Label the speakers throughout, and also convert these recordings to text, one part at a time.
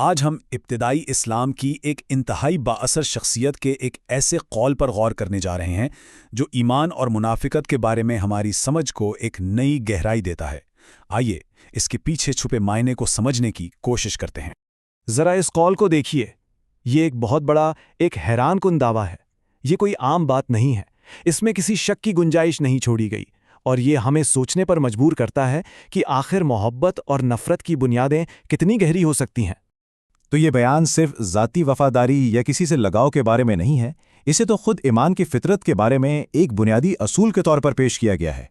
Speaker 1: آج ہم ابتدائی اسلام کی ایک انتہائی بااثر شخصیت کے ایک ایسے قول پر غور کرنے جا رہے ہیں جو ایمان اور منافقت کے بارے میں ہماری سمجھ کو ایک نئی گہرائی دیتا ہے۔ آئیے اس کے پیچھے چھپے معنی کو سمجھنے کی کوشش کرتے ہیں۔
Speaker 2: ذرا اس قول کو دیکھیے، یہ ایک بہت بڑا، ایک حیران کن دعویٰ ہے۔ یہ کوئی عام بات نہیں ہے، اس میں کسی شک کی گنجائش نہیں چھوڑی گئی، اور یہ ہمیں سوچنے پر مجبور کرتا ہے کہ آخر محبت اور نفرت کی بنیادیں کتنی گہری ہو سکتی ہیں۔
Speaker 3: تو یہ بیان صرف ذاتی وفاداری یا کسی سے لگاؤ کے بارے میں نہیں ہے، اسے تو خود ایمان کی فطرت کے بارے میں ایک بنیادی اصول کے طور پر پیش کیا گیا ہے۔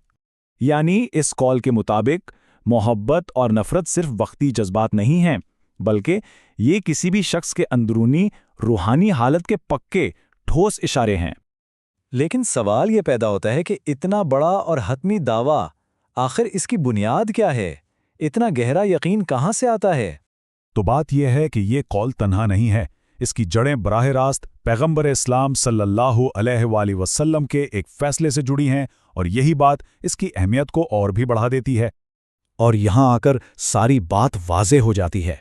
Speaker 4: یعنی اس قول کے مطابق محبت اور نفرت صرف وقتی جذبات نہیں ہیں، بلکہ یہ کسی بھی شخص کے اندرونی روحانی حالت کے پکے ٹھوس اشارے ہیں۔
Speaker 2: لیکن سوال یہ پیدا ہوتا ہے کہ اتنا بڑا اور حتمی دعویٰ، آخر اس کی بنیاد کیا ہے؟ اتنا گہرا یقین کہاں سے آتا ہے؟
Speaker 1: تو بات یہ ہے کہ یہ قول تنہا نہیں ہے، اس کی جڑیں براہ راست پیغمبر اسلام صلی اللہ علیہ وآلہ وسلم کے ایک فیصلے سے جڑی ہیں، اور یہی بات اس کی اہمیت کو اور بھی بڑھا دیتی ہے۔
Speaker 3: اور یہاں آ کر ساری بات واضح ہو جاتی ہے۔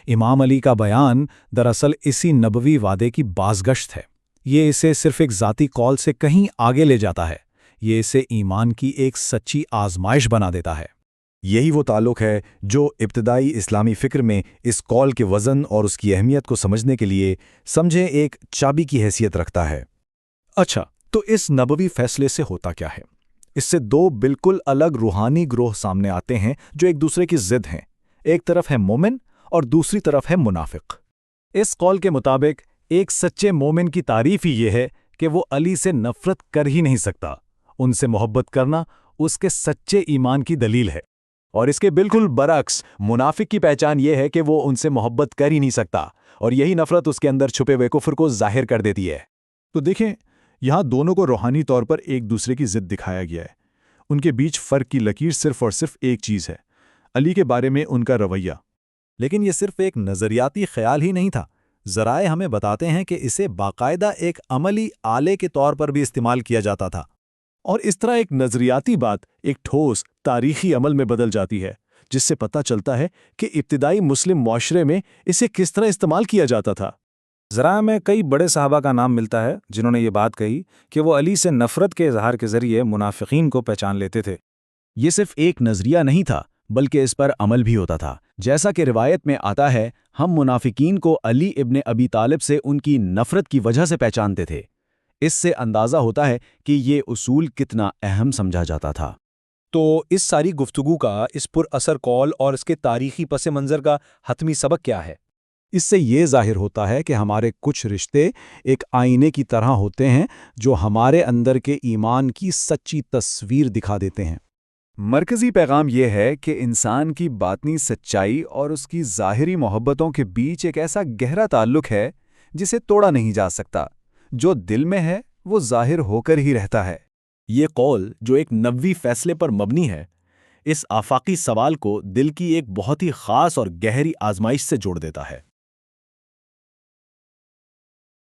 Speaker 3: امام علی کا بیان دراصل اسی نبوی وعدے کی بازگشت ہے۔ یہ اسے صرف ایک ذاتی قول سے کہیں آگے لے جاتا ہے، یہ اسے ایمان کی ایک سچی آزمائش بنا دیتا ہے۔ یہی وہ تعلق ہے جو ابتدائی اسلامی فکر میں اس قول کے وزن اور اس کی اہمیت کو سمجھنے کے لیے سمجھے ایک چابی کی حیثیت رکھتا ہے۔
Speaker 2: اچھا، تو اس نبوی فیصلے سے ہوتا کیا ہے؟ اس سے دو بالکل الگ روحانی گروہ سامنے آتے ہیں جو ایک دوسرے کی ضد ہیں۔ ایک طرف ہے مومن اور دوسری طرف ہے منافق۔ اس قول کے مطابق ایک سچے مومن کی تعریف ہی یہ ہے کہ وہ علی سے نفرت کر ہی نہیں سکتا۔ ان سے محبت کرنا اس کے سچے ایمان کی دلیل ہے، اور اس کے بالکل برعکس منافق کی پہچان یہ ہے کہ وہ ان سے محبت کر ہی نہیں سکتا، اور یہی نفرت اس کے اندر چھپے ہوئے کفر کو ظاہر کر دیتی ہے۔
Speaker 5: تو دیکھیں، یہاں دونوں کو روحانی طور پر ایک دوسرے کی ضد دکھایا گیا ہے۔ ان کے بیچ فرق کی لکیر صرف اور صرف ایک چیز ہے، علی کے بارے میں ان کا رویہ۔
Speaker 2: لیکن یہ صرف ایک نظریاتی خیال ہی نہیں تھا، ذرائع ہمیں بتاتے ہیں کہ اسے باقاعدہ ایک عملی آلے کے طور پر بھی استعمال کیا جاتا تھا۔
Speaker 5: اور اس طرح ایک نظریاتی بات ایک ٹھوس تاریخی عمل میں بدل جاتی ہے، جس سے پتہ چلتا ہے کہ ابتدائی مسلم معاشرے میں اسے کس طرح استعمال کیا جاتا تھا۔
Speaker 4: ذرائع میں کئی بڑے صحابہ کا نام ملتا ہے جنہوں نے یہ بات کہی کہ وہ علی سے نفرت کے اظہار کے ذریعے منافقین کو پہچان لیتے تھے۔
Speaker 3: یہ صرف ایک نظریہ نہیں تھا، بلکہ اس پر عمل بھی ہوتا تھا۔ جیسا کہ روایت میں آتا ہے، ہم منافقین کو علی ابن ابی طالب سے ان کی نفرت کی وجہ سے پہچانتے تھے۔ اس سے اندازہ ہوتا ہے کہ یہ اصول کتنا اہم سمجھا جاتا تھا۔
Speaker 6: تو اس ساری گفتگو کا اس پر اثر قول اور اس کے تاریخی پس منظر کا حتمی سبق کیا ہے؟
Speaker 2: اس سے یہ ظاہر ہوتا ہے کہ ہمارے کچھ رشتے ایک آئینے کی طرح ہوتے ہیں جو ہمارے اندر کے ایمان کی سچی تصویر دکھا دیتے ہیں۔
Speaker 7: مرکزی پیغام یہ ہے کہ انسان کی باطنی سچائی اور اس کی ظاہری محبتوں کے بیچ ایک ایسا گہرا تعلق ہے جسے توڑا نہیں جا سکتا۔ جو دل میں ہے وہ ظاہر ہو کر ہی رہتا ہے۔
Speaker 2: یہ قول جو ایک نبوی فیصلے پر مبنی ہے، اس آفاقی سوال کو دل کی ایک بہت ہی خاص اور گہری آزمائش سے جوڑ دیتا ہے۔